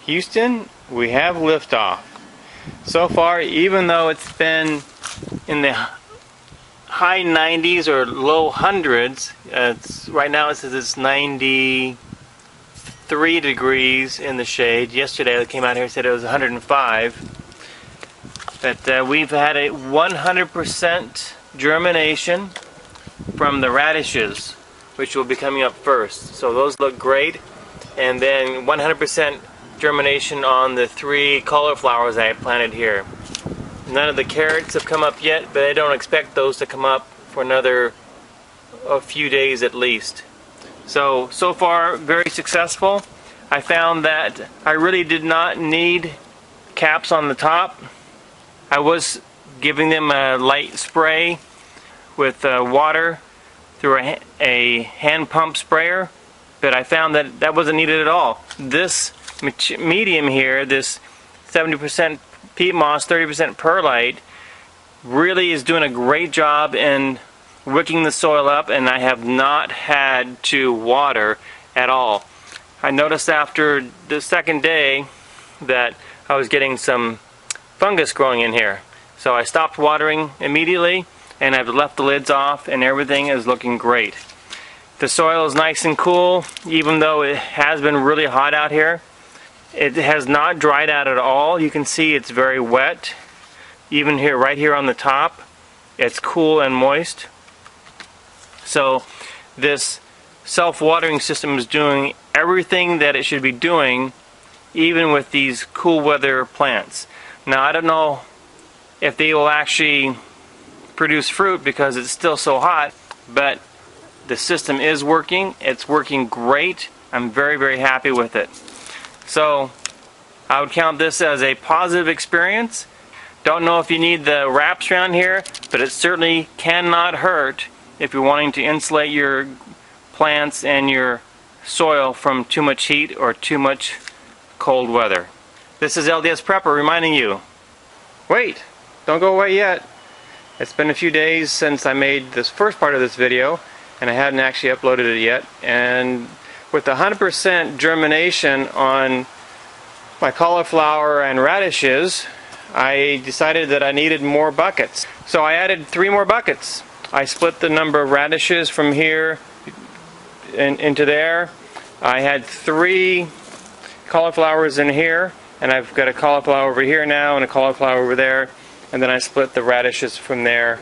Houston, we have liftoff. So far, even though it's been in the high 90s or low hundreds, right now it says it's 93 degrees in the shade. Yesterday I came out here and said it was 105. But we've had a 100% germination from the radishes, which will be coming up first. So those look great. And then 100% germination on the 3 cauliflowers I planted here. None of the carrots have come up yet, but I don't expect those to come up for a few days at least. So far, very successful. I found that I really did not need caps on the top. I was giving them a light spray with water through a hand pump sprayer, but I found that that wasn't needed at all. This medium here, this 70% peat moss, 30% perlite, really is doing a great job in wicking the soil up, and I have not had to water at all. I noticed after the second day that I was getting some fungus growing in here. So I stopped watering immediately, and I've left the lids off, and everything is looking great. The soil is nice and cool, even though it has been really hot out here. It has not dried out at all. You can see it's very wet. Even here, right here on the top, it's cool and moist. So this self-watering system is doing everything that it should be doing, even with these cool weather plants. Now I don't know if they will actually produce fruit because it's still so hot, but the system is working. It's working great. I'm very, very happy with it. So I would count this as a positive experience. Don't know if you need the wraps around here, but it certainly cannot hurt if you're wanting to insulate your plants and your soil from too much heat or too much cold weather. This is LDS Prepper reminding you, wait, don't go away yet. It's been a few days since I made this first part of this video, and I hadn't actually uploaded it yet. And with 100% germination on my cauliflower and radishes, I decided that I needed more buckets. So I added 3 more buckets. I split the number of radishes from here into there. I had 3 cauliflowers in here, and I've got a cauliflower over here now and a cauliflower over there, and then I split the radishes from there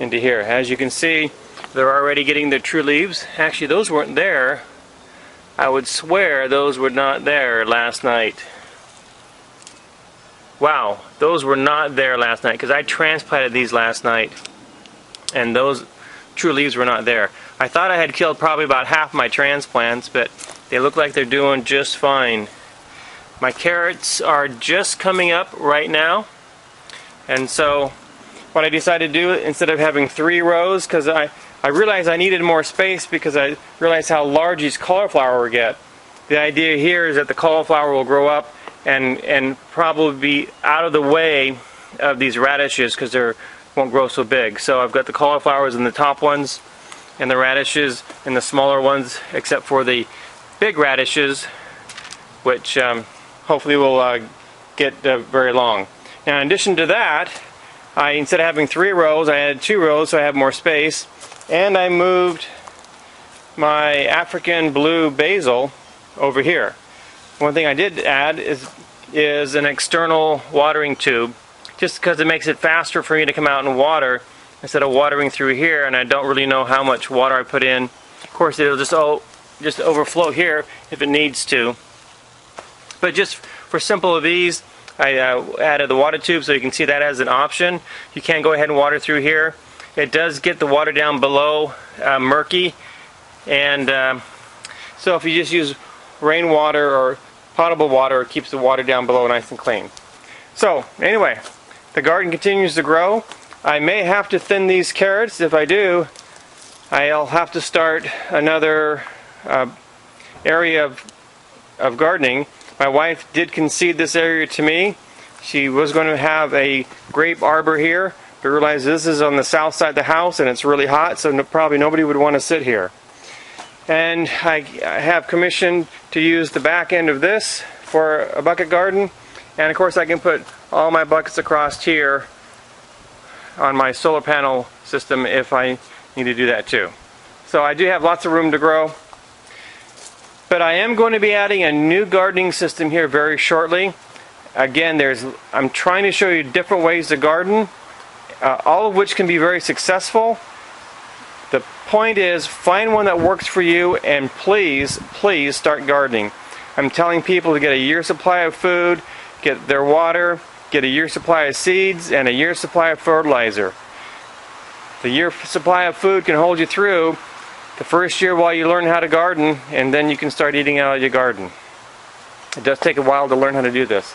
into here. As you can see, they're already getting their true leaves. Actually, those weren't there. I would swear those were not there last night. Wow, those were not there last night because I transplanted these last night, and those true leaves were not there. I thought I had killed probably about half my transplants, but they look like they're doing just fine. My carrots are just coming up right now, and so what I decided to do, instead of having 3 rows, because I realized I needed more space because I realized how large these cauliflower will get. The idea here is that the cauliflower will grow up and probably be out of the way of these radishes because they won't grow so big. So I've got the cauliflowers in the top ones and the radishes in the smaller ones, except for the big radishes, which hopefully will get very long. Now, in addition to that, instead of having 3 rows, I added 2 rows so I have more space, and I moved my African blue basil over here. One thing I did add is an external watering tube, just because it makes it faster for me to come out and water instead of watering through here, and I don't really know how much water I put in. Of course, it'll just overflow here if it needs to. But just for simple of ease, I added the water tube so you can see that as an option. You can go ahead and water through here. It does get the water down below murky, and so if you just use rainwater or potable water, it keeps the water down below nice and clean. So anyway, the garden continues to grow. I may have to thin these carrots. If I do, I'll have to start another area of gardening. My wife did concede this area to me. She was going to have a grape arbor here, but realized this is on the south side of the house and it's really hot, so probably nobody would want to sit here. And I have commissioned to use the back end of this for a bucket garden. And of course I can put all my buckets across here on my solar panel system if I need to do that too. So I do have lots of room to grow. But I am going to be adding a new gardening system here very shortly. Again, I'm trying to show you different ways to garden, all of which can be very successful. The point is, find one that works for you, and please, please start gardening. I'm telling people to get a year's supply of food, get their water, get a year's supply of seeds, and a year's supply of fertilizer. The year's supply of food can hold you through the first year while you learn how to garden, and then you can start eating out of your garden. It does take a while to learn how to do this.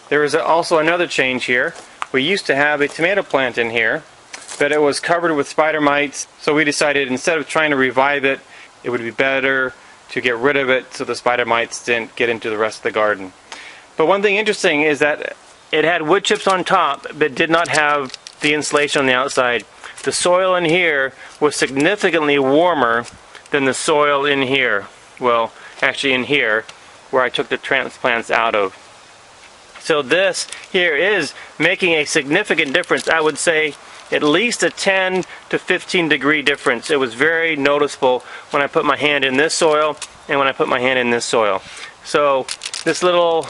There is also another change here. We used to have a tomato plant in here, but it was covered with spider mites, so we decided instead of trying to revive it, it would be better to get rid of it so the spider mites didn't get into the rest of the garden. But one thing interesting is that it had wood chips on top, but did not have the insulation on the outside. The soil in here was significantly warmer than the soil in here. Well, actually in here, where I took the transplants out of. So this here is making a significant difference. I would say at least a 10 to 15 degree difference. It was very noticeable when I put my hand in this soil and when I put my hand in this soil. So this little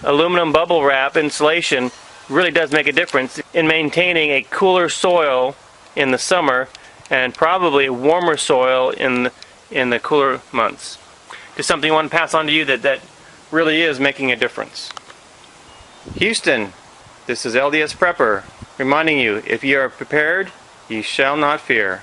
aluminum bubble wrap insulation really does make a difference in maintaining a cooler soil in the summer and probably a warmer soil in the cooler months. Just something I want to pass on to you that really is making a difference. Houston, this is LDS Prepper reminding you, if you are prepared, you shall not fear.